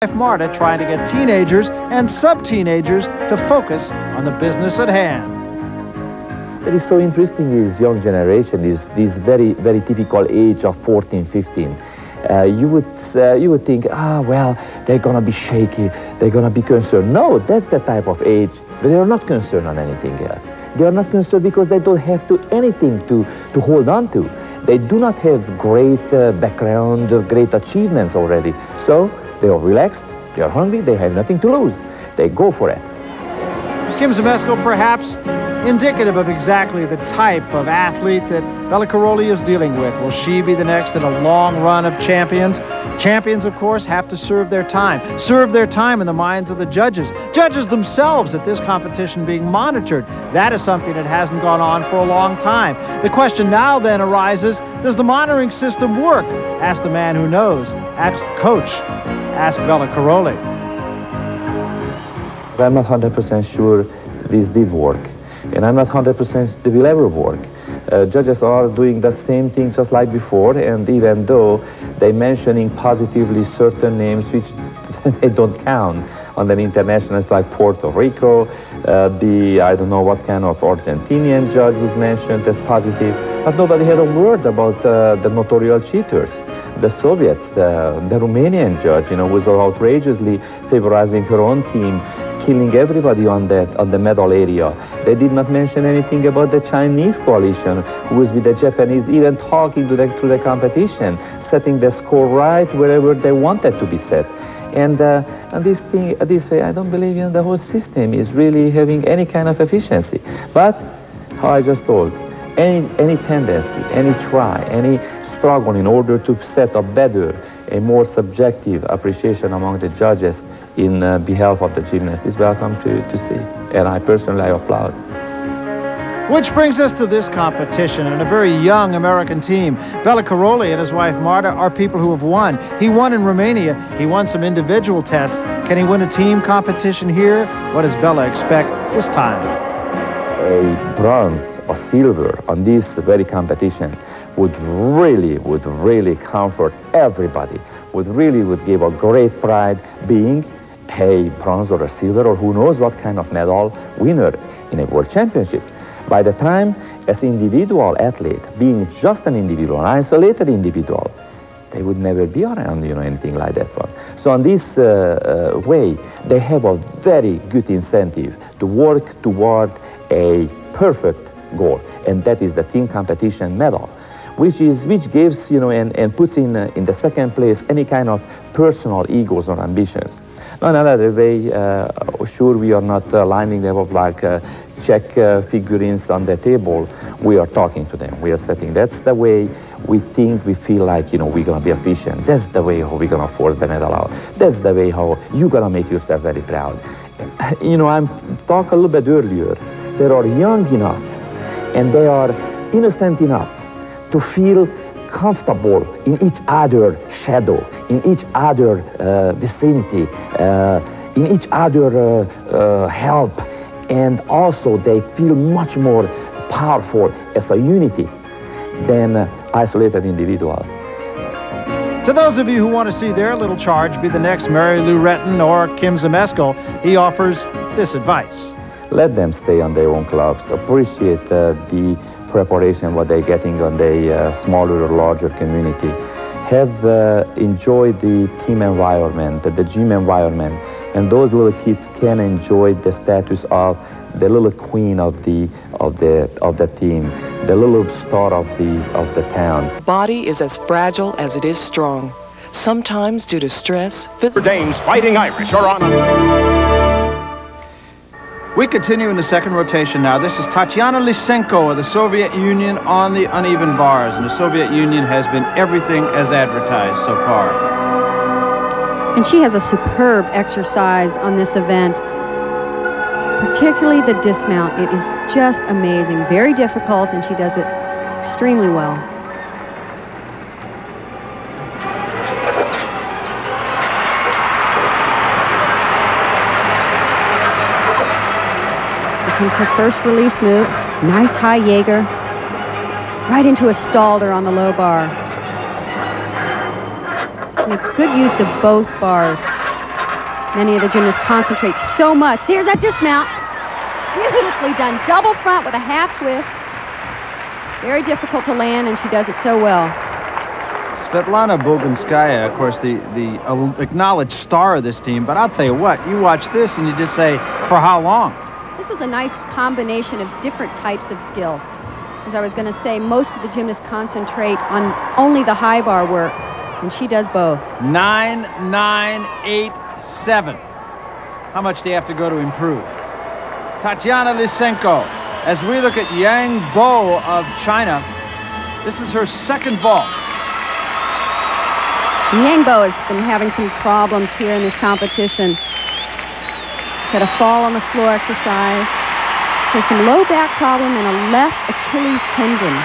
Marta trying to get teenagers and sub-teenagers to focus on the business at hand. What is so interesting is young generation is this very, very typical age of 14, 15. You would think, well, they're going to be shaky, they're going to be concerned. No, that's the type of age, but they are not concerned on anything else. They are not concerned because they don't have anything to hold on to. They do not have great background, great achievements already. So they are relaxed, they are hungry, they have nothing to lose. They go for it. Kim Zmeskal, perhaps indicative of exactly the type of athlete that Bela Karolyi is dealing with. Will she be the next in a long run of champions? Champions, of course, have to serve their time in the minds of the judges. Judges themselves at this competition being monitored. That is something that hasn't gone on for a long time. The question now then arises, does the monitoring system work? Ask the man who knows. Ask the coach. Ask Bela Karolyi. I'm not 100% sure this did work. And I'm not 100% they will ever work. Judges are doing the same thing just like before, and even though they're mentioning positively certain names which they don't count on the internationals like Puerto Rico, I don't know what kind of Argentinian judge was mentioned as positive, but nobody had a word about the notorious cheaters. The Soviets, the Romanian judge, was outrageously favorizing her own team, killing everybody on the medal area. They did not mention anything about the Chinese coalition, who was with the Japanese, even talking to the competition, setting the score right wherever they wanted to be set. And this way, I don't believe the whole system is really having any kind of efficiency. But, how I just told, any tendency, any try, any struggle in order to set a better, a more subjective appreciation among the judges in behalf of the gymnast is welcome to see. And I personally applaud. Which brings us to this competition and a very young American team. Bela Karolyi and his wife Marta are people who have won. He won in Romania. He won some individual tests. Can he win a team competition here? What does Bela expect this time? A bronze or silver on this very competition would really comfort everybody, would give a great pride being a bronze or a silver or who knows what kind of medal winner in a world championship. By the time, as individual athlete, being just an individual, an isolated individual, they would never be around, anything like that one. So on this way, they have a very good incentive to work toward a perfect goal, and that is the team competition medal, which gives, and puts in the second place any kind of personal egos or ambitions. Another way, sure, we are not lining them up like check figurines on the table. We are talking to them. We are setting. That's the way we feel like, we're going to be efficient. That's the way how we're going to force the medal out. That's the way how you're going to make yourself very proud. I'm talking a little bit earlier. They are young enough and they are innocent enough to feel comfortable in each other's shadow, in each other's vicinity, in each other's help. And also they feel much more powerful as a unity than isolated individuals. To those of you who want to see their little charge be the next Mary Lou Retton or Kim Zmeskal, he offers this advice. Let them stay on their own clubs, appreciate the preparation, what they're getting on the smaller or larger community. Have enjoyed the team environment, the gym environment, and those little kids can enjoy the status of the little queen of the team, the little star of the town. Body is as fragile as it is strong. Sometimes due to stress. Dames Fighting Irish are on. We continue in the second rotation now. This is Tatiana Lysenko of the Soviet Union on the uneven bars. And the Soviet Union has been everything as advertised so far. And she has a superb exercise on this event, particularly the dismount. It is just amazing, very difficult, and she does it extremely well. Comes her first release move. Nice high Jaeger. Right into a Stalder on the low bar. Makes good use of both bars. Many of the gymnasts concentrate so much. There's that dismount. Beautifully done. Double front with a half twist. Very difficult to land, and she does it so well. Svetlana Bogunskaya, of course, the acknowledged star of this team. But I'll tell you what, you watch this and you just say, for how long? This was a nice combination of different types of skills. As I was going to say, most of the gymnasts concentrate on only the high bar work, and she does both. 9.987. How much do you have to go to improve? Tatiana Lysenko. As we look at Yang Bo of China, this is her second vault. Yang Bo has been having some problems here in this competition. She had a fall on the floor exercise. She has some low back problem and a left Achilles tendon.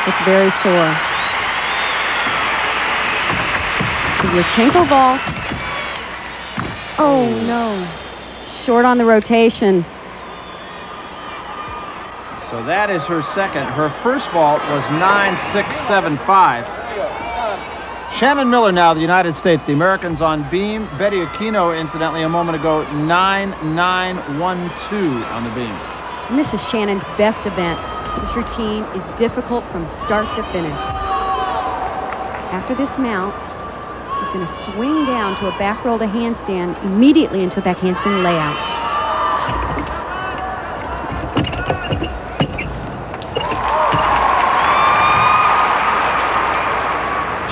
It's very sore. So Yurchenko vault. Oh no. Short on the rotation. So that is her second. Her first vault was 9.675. Shannon Miller now, the United States. The Americans on beam. Betty Aquino, incidentally, a moment ago, 9.912 on the beam. And this is Shannon's best event. This routine is difficult from start to finish. After this mount, she's going to swing down to a back roll to handstand, immediately into a back handspring layout.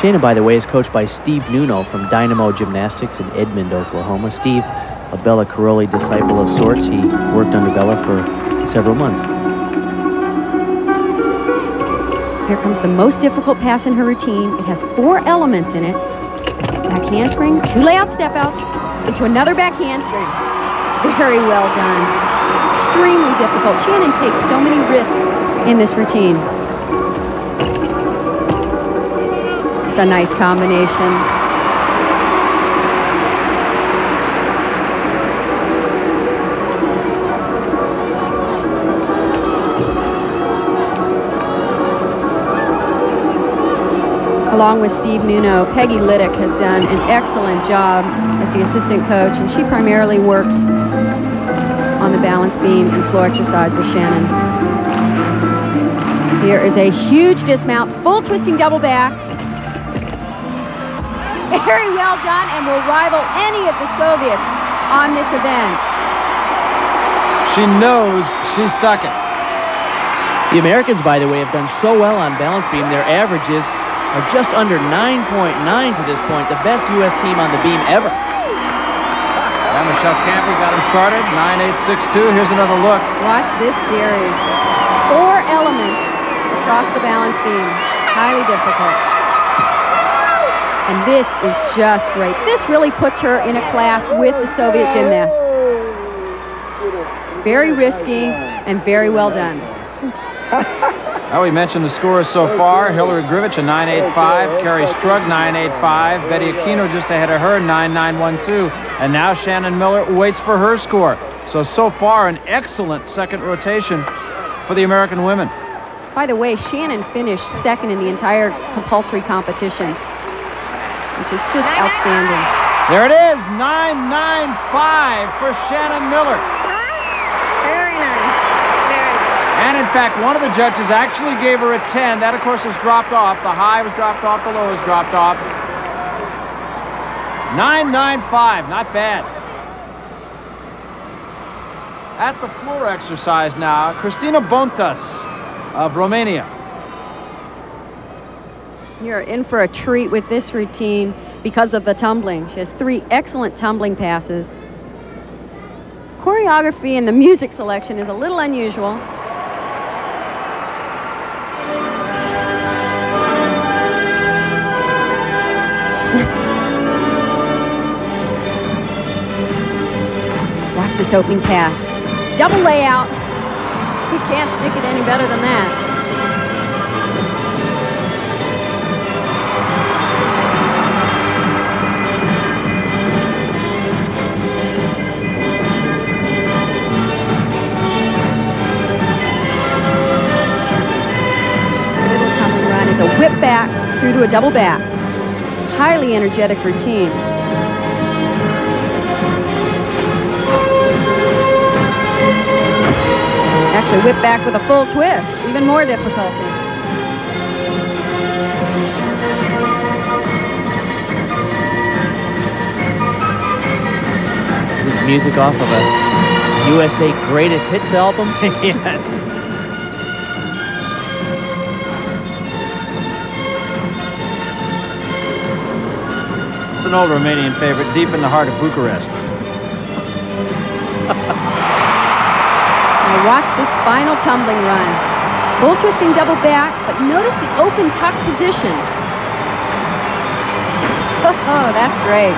Shannon, by the way, is coached by Steve Nuno from Dynamo Gymnastics in Edmond, Oklahoma. Steve, a Bella Caroli disciple of sorts. He worked under Bella for several months. Here comes the most difficult pass in her routine. It has 4 elements in it. Back handspring, 2 layout step outs, into another back handspring. Very well done. Extremely difficult. Shannon takes so many risks in this routine. It's a nice combination. Along with Steve Nuno, Peggy Liddick has done an excellent job as the assistant coach, and she primarily works on the balance beam and floor exercise with Shannon. Here is a huge dismount, full twisting double back. Very well done, and will rival any of the Soviets on this event. She knows she stuck it. The Americans, by the way, have done so well on balance beam. Their averages are just under 9.9 to this point, the best U.S. team on the beam ever. Yeah, Michelle Campbell got them started, 9.862. Here's another look. Watch this series. 4 elements across the balance beam. Highly difficult. And this is just great. This really puts her in a class with the Soviet gymnasts. Very risky and very well done. Now we mentioned the scores so far. Hillary Grivich, a 9.85. Carrie Strug, 9.85. Betty Aquino just ahead of her, 9.912. And now Shannon Miller waits for her score. So far, an excellent second rotation for the American women. By the way, Shannon finished second in the entire compulsory competition, which is just outstanding. There it is, 9.95 for Shannon Miller. Very nice. And in fact, one of the judges actually gave her a 10. That, of course, has dropped off. The high was dropped off, the low has dropped off. 9.95, not bad. At the floor exercise now, Cristina Bontas of Romania. You're in for a treat with this routine because of the tumbling. She has 3 excellent tumbling passes. Choreography and the music selection is a little unusual. Watch this opening pass. Double layout. You can't stick it any better than that. Little tumbling run is a whip back through to a double back. Highly energetic routine. actually whipped back with a full twist. Even more difficulty. Is this music off of a USA Greatest Hits album? Yes. It's an old Romanian favorite, deep in the heart of Bucharest. Now watch this final tumbling run. Full twisting double back, but notice the open tuck position. Oh, that's great.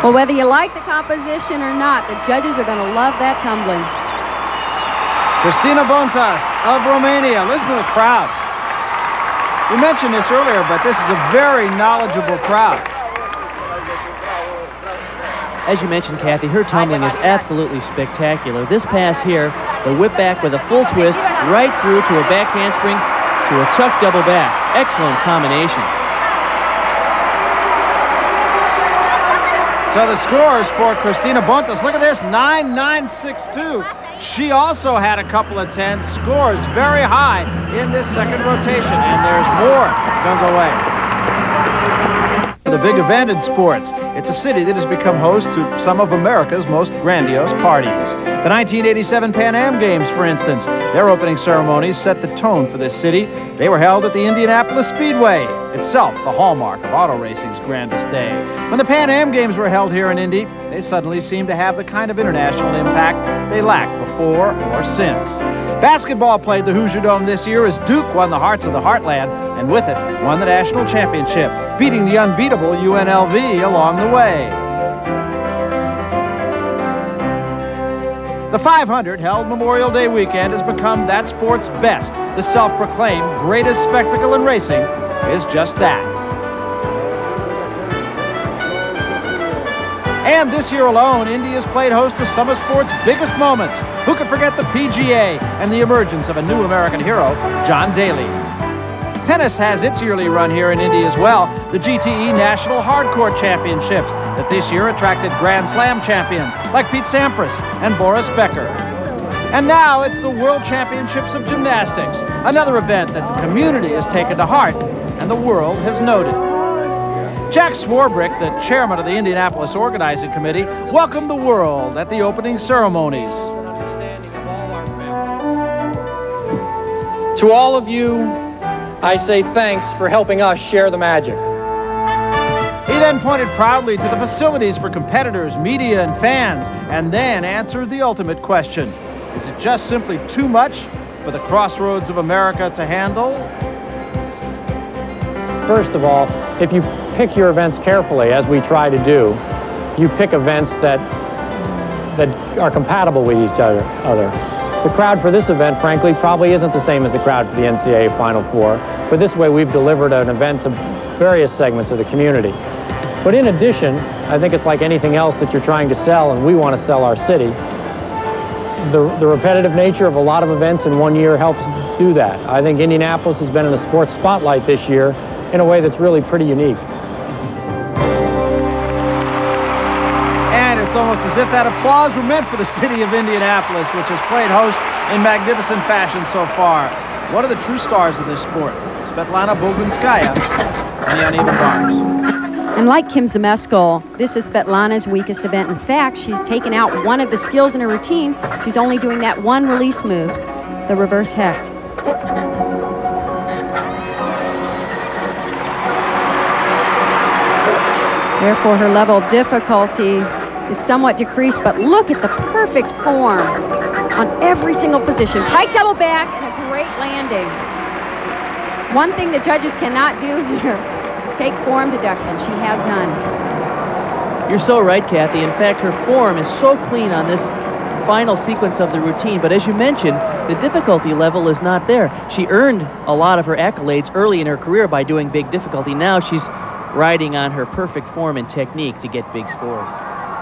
Well, whether you like the composition or not, the judges are going to love that tumbling. Cristina Bontas of Romania. Listen to the crowd. We mentioned this earlier, but this is a very knowledgeable crowd. As you mentioned, Kathy, her tumbling is absolutely spectacular. This pass here, the whip back with a full twist right through to a back handspring to a tuck double back. Excellent combination. So the scores for Cristina Bontas. Look at this, 9.962. She also had a couple of 10s. Scores very high in this second rotation. And there's more. Don't go away. The big event in sports. It's a city that has become host to some of America's most grandiose parties. The 1987 Pan Am Games, for instance, their opening ceremonies set the tone for this city. They were held at the Indianapolis Speedway, itself the hallmark of auto racing's grandest day. When the Pan Am Games were held here in Indy, they suddenly seemed to have the kind of international impact they lacked before or since. Basketball played the Hoosier Dome this year as Duke won the hearts of the Heartland, and with it, won the national championship, beating the unbeatable UNLV along the way. The 500 held Memorial Day weekend has become that sport's best. The self-proclaimed greatest spectacle in racing is just that. And this year alone, Indy has played host to some of sport's biggest moments. Who could forget the PGA and the emergence of a new American hero, John Daly? Tennis has its yearly run here in Indy as well, the GTE National Hardcourt Championships that this year attracted Grand Slam champions like Pete Sampras and Boris Becker. And now it's the World Championships of Gymnastics, another event that the community has taken to heart and the world has noted. Jack Swarbrick, the chairman of the Indianapolis Organizing Committee, welcomed the world at the opening ceremonies. To all of you, I say thanks for helping us share the magic. He then pointed proudly to the facilities for competitors, media, and fans, and then answered the ultimate question. Is it just simply too much for the crossroads of America to handle? First of all, if you pick your events carefully, as we try to do, you pick events that are compatible with each other. The crowd for this event, frankly, probably isn't the same as the crowd for the NCAA Final Four, but this way we've delivered an event to various segments of the community. But in addition, I think it's like anything else that you're trying to sell, and we want to sell our city. The repetitive nature of a lot of events in one year helps do that. I think Indianapolis has been in the sports spotlight this year in a way that's really pretty unique. And it's almost as if that applause were meant for the city of Indianapolis, which has played host in magnificent fashion so far. One of the true stars of this sport, Svetlana Bogunskaya, on the uneven bars. And like Kim Zemeskal, this is Svetlana's weakest event. In fact, she's taken out one of the skills in her routine. She's only doing that one release move, the reverse hecht. Therefore, her level of difficulty is somewhat decreased, but look at the perfect form on every single position. Pike double back and a great landing. One thing the judges cannot do here is take form deduction. She has none. You're so right, Kathy. In fact, her form is so clean on this final sequence of the routine, but as you mentioned, the difficulty level is not there. She earned a lot of her accolades early in her career by doing big difficulty. Now she's riding on her perfect form and technique to get big scores.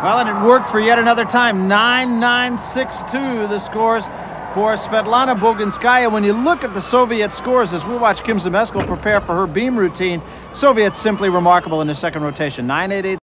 Well, and it worked for yet another time. 9.962 the scores for Svetlana Bogunskaya. When you look at the Soviet scores, as we watch Kim Zemeskal prepare for her beam routine, Soviet's simply remarkable in the second rotation. 9.88.